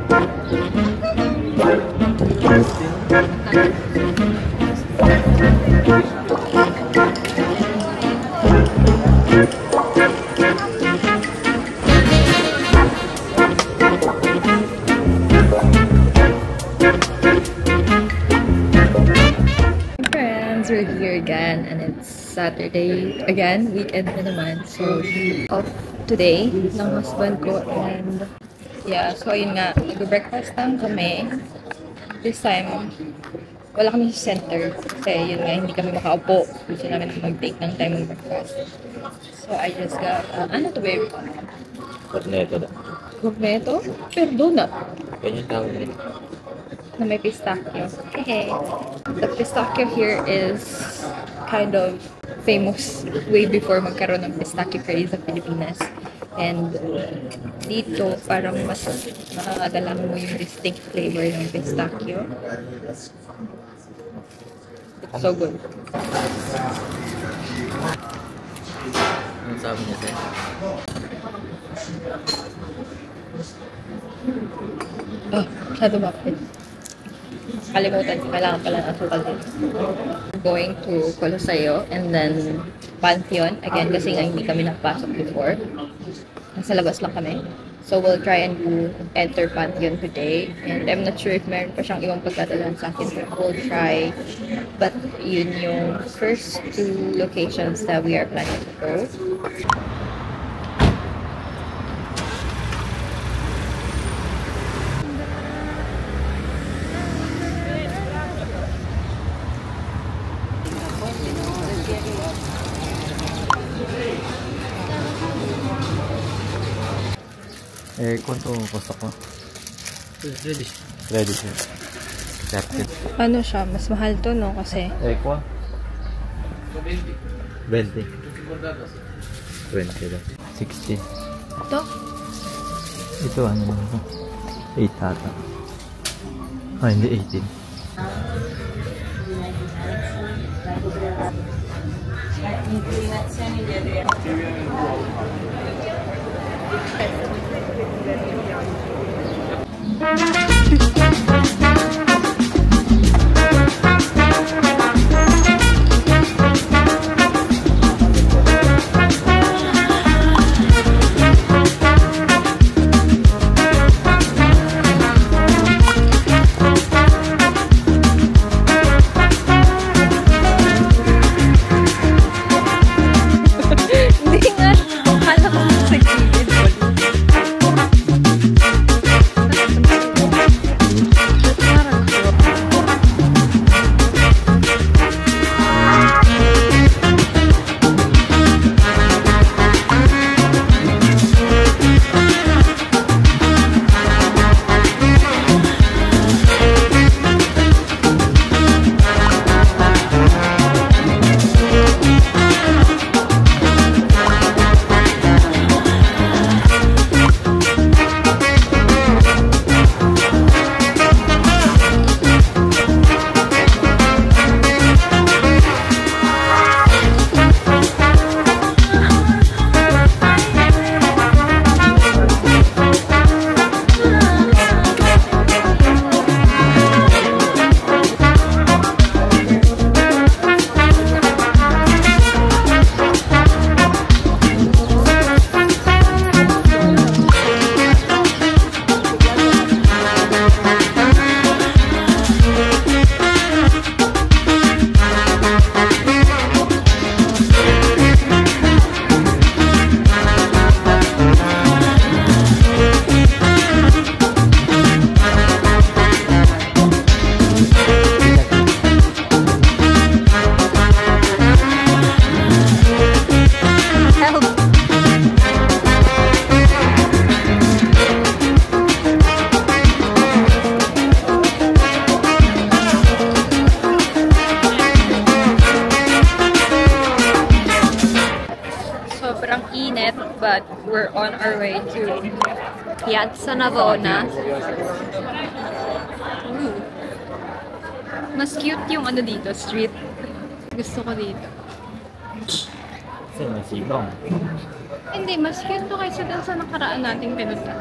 We're here again and it's Saturday again, weekend na naman. So, off today ng husband ko and yeah, so yun nga, nag-breakfast lang kami. This time, wala kami sa center kasi yun nga, hindi kami makaupo. Gusto namin mag-take ng time mag-breakfast. So, I just got, ano to babe? Corneto daw. Corneto? Pero donut. Ganyan tawag nila. Na may pistachio. Okay. The pistachio here is kind of famous way before magkaroon ng pistachio craze sa Pilipinas. And dito, parang mas makakagalang mo yung distinct flavor ng pistachio. It's so good. Ano sabi niya sa'yo? Oh, masyado bakit? Kalimutan ko, kailangan pala ng asukal din. Going to Coliseo and then Pantheon. Again, kasi nga hindi kami nakapasok before. Nasa labas lang kami. So we'll try and enter Pantheon today. And I'm not sure if meron pa siyang ibang pagdadalan sa akin. But we'll try. But yun yung first two locations that we are planning to go. Eh, kung gusto ko? Ready siya. Captain. Ano siya? Mas mahal to, no? Kasi... Eh, kuha? 20. 20 lang. 60. Ito? Ito, ano lang ito? 8 ata. Ah, hindi 18. but we're on our way to Piazza Navona. Ooh. Mas cute yung ano dito, street. Gusto ko dito. Kasi may sibong. Hindi, mas cute to kaysa dun sa nakaraan nating pinunta.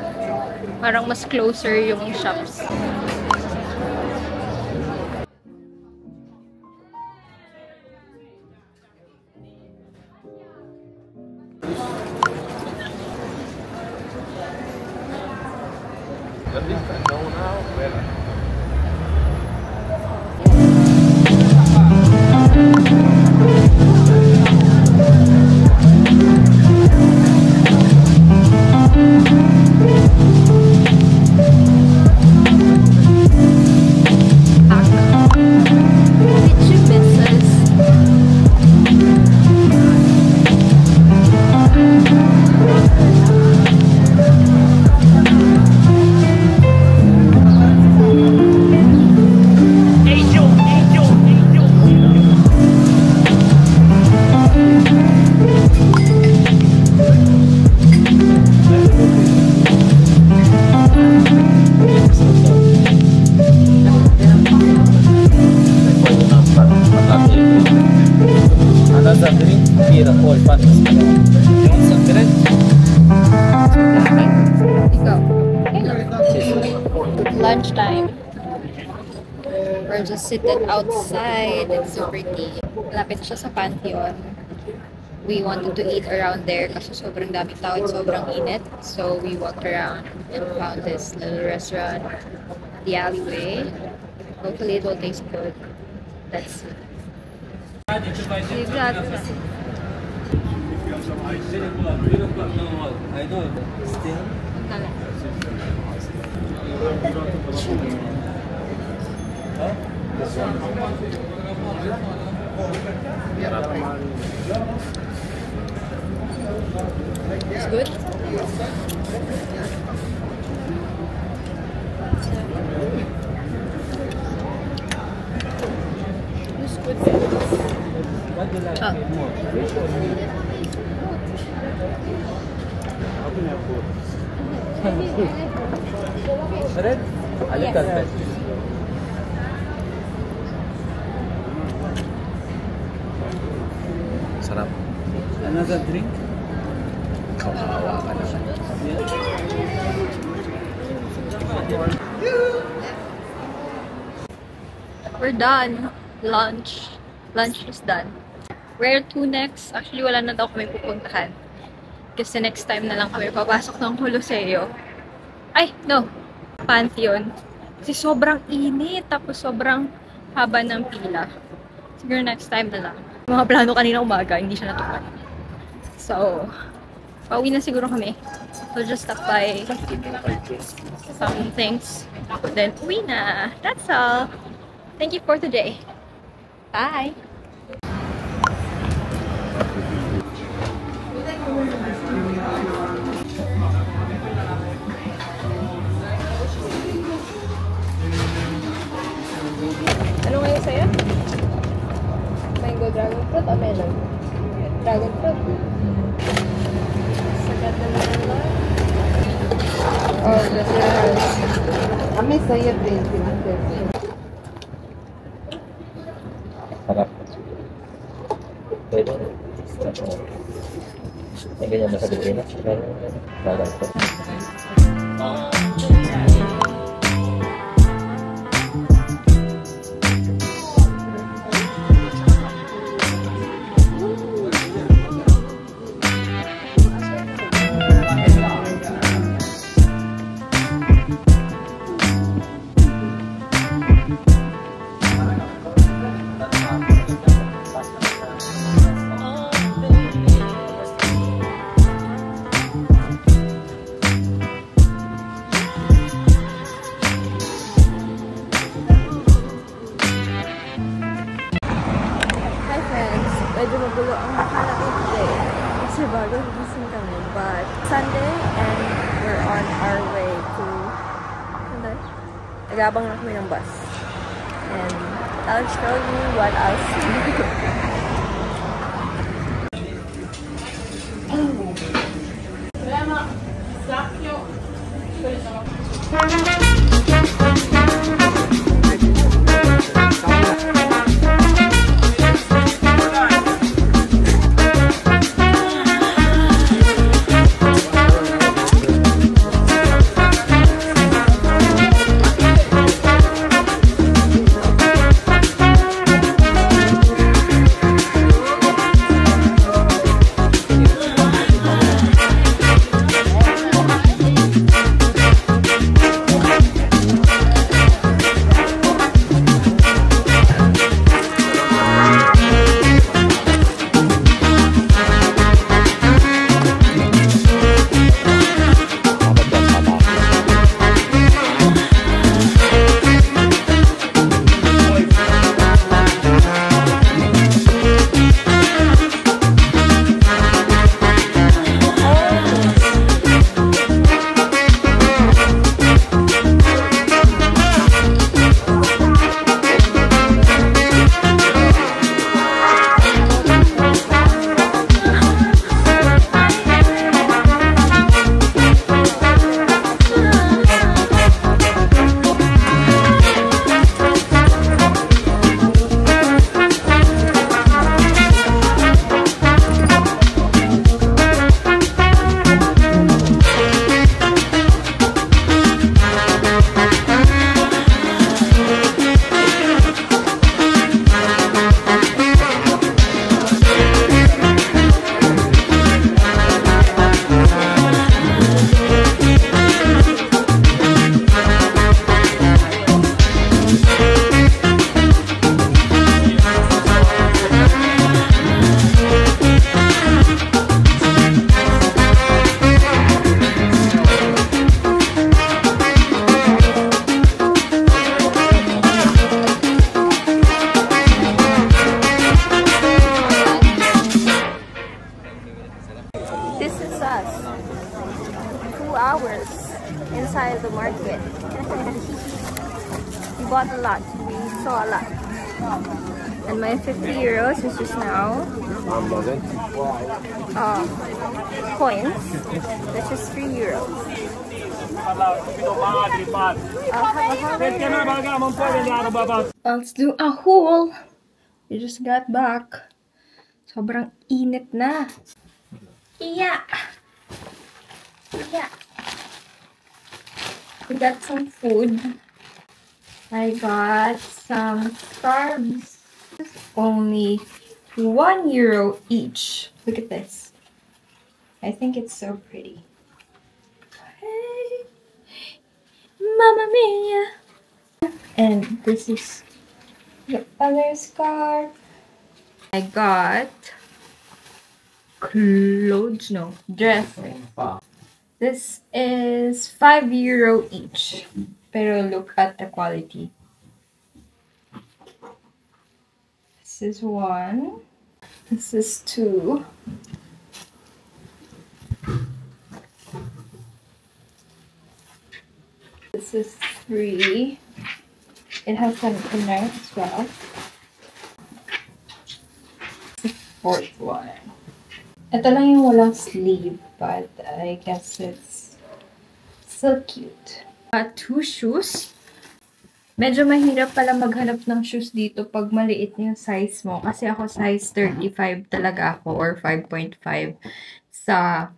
Parang mas closer yung shops. Lunchtime. We're just sitting outside. It's so pretty. Malapit siya sa Pantheon. We wanted to eat around there kasi sobrang daming tao at sobrang init. So we walked around and found this little restaurant, the alleyway. Hopefully it will taste good. Let's see. Exactly. It's good. It's good. Red? A little bit. Sarap. Another drink? Kawawa ka na siya. We're done. Lunch. Lunch is done. Where to next? Actually, wala na daw kami pupuntahan. Kasi next time na lang kami papasok ng Coloseo. Ay, no. Pantheon. Kasi sobrang init. Tapos sobrang haba ng pila. Siguro next time na lang. Mga plano kanina umaga, hindi siya natupad. So, pauwi na siguro kami. So, just stop by some things. Then, uwi na. That's all. Thank you for today. Bye! Ano ngayon sa'yo? Mango dragon fruit o melon? Dragon fruit. Sagat na naman. Oh, gracias. Kami sa'yo, 20 na. Sarap. Pwede. Ay, ganyan ba sa Pilipinas? Bagal ko. Medyo magulo ang mukha natin today. Kasi bago gising kami. But Sunday and we're on our way to nag-abang na kami ng bus. And I'll show you what I'll see. with. We bought a lot. We saw a lot. And my 50 euros is just now coins. This is 3 euros. Let's do a haul. We just got back. Sobrang init na. Yeah. Yeah. We got some food. I got some scarves. Only 1 euro each. Look at this. I think it's so pretty. Hey, Mamma Mia! And this is the other scarf. I got clothes, no, dresses. This is 5 euro each. Pero look at the quality. This is 1. This is 2. This is 3. It has some inner as well. The 4th one. Ito lang yung walang sleeve, but I guess it's so cute. 2 shoes. Medyo mahirap pala maghanap ng shoes dito pag maliit yung size mo. Kasi ako size 35 talaga ako or 5.5 sa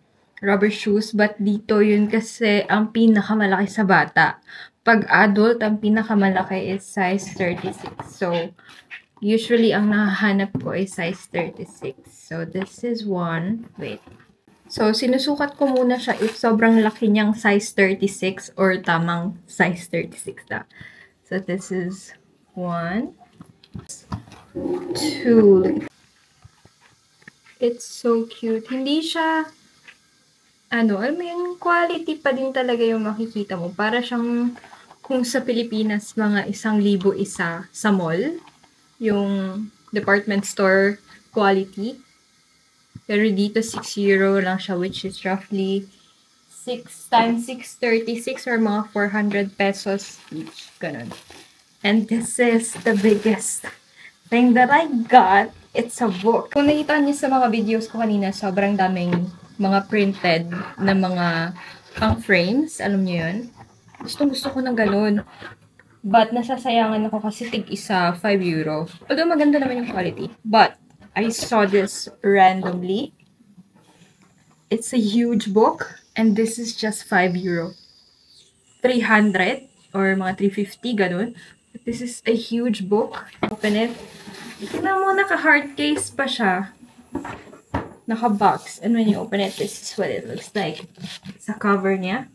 rubber shoes. But dito yun kasi ang pinakamalaki sa bata. Pag adult, ang pinakamalaki is size 36. So, usually ang nahahanap ko is size 36. So, this is 1. Wait. So, sinusukat ko muna siya if sobrang laki niyang size 36 or tamang size 36 na. So, this is 1, 2. It's so cute. Hindi siya, alam mo yung quality pa din talaga yung makikita mo. Para siyang, kung sa Pilipinas, mga 1,000 isa sa mall. Yung department store quality. Pero dito, 6 euro lang siya, which is roughly 6 times 636 or mga 400 pesos each. Ganun. And this is the biggest thing that I got. It's a book. Kung nakita niyo sa mga videos ko kanina, sobrang daming mga printed na mga pang frames. Alam niyo yun? Gusto ko ng ganun. But nasasayangan ako kasi tig-isa 5 euro. Although maganda naman yung quality. But I saw this randomly. It's a huge book. And this is just 5 euro. 300 or mga 350, ganun. But this is a huge book. Open it. Tignan mo, naka-hard case pa siya. Naka-box. And when you open it, this is what it looks like. Sa cover niya.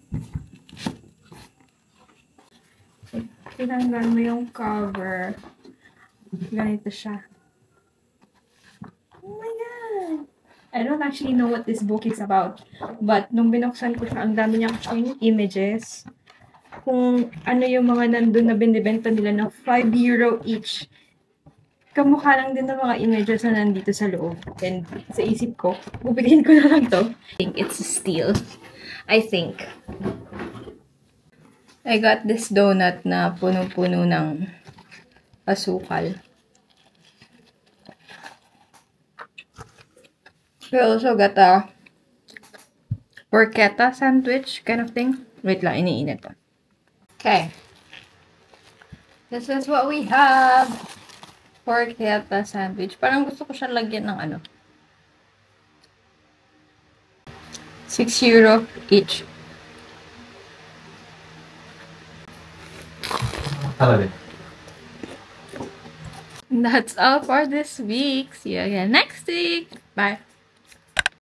Tinanggal mo yung cover. Ganito siya. Oh my God! I don't actually know what this book is about. But, nung binuksan ko siya, ang dami niyang images. Kung ano yung mga nandun na binibenta nila ng 5 euro each. Kamukha lang din ng mga images na nandito sa loob. And sa isip ko, bubigyan ko na lang to. I think it's a steal. I think. I got this donut na puno-puno ng asukal. We also got a porchetta sandwich kind of thing. Wait lang, iniinit pa. Okay. This is what we have. Porchetta sandwich. Parang gusto ko siya lagyan ng ano. 6 euro each. That's all for this week. See you again next week. Bye.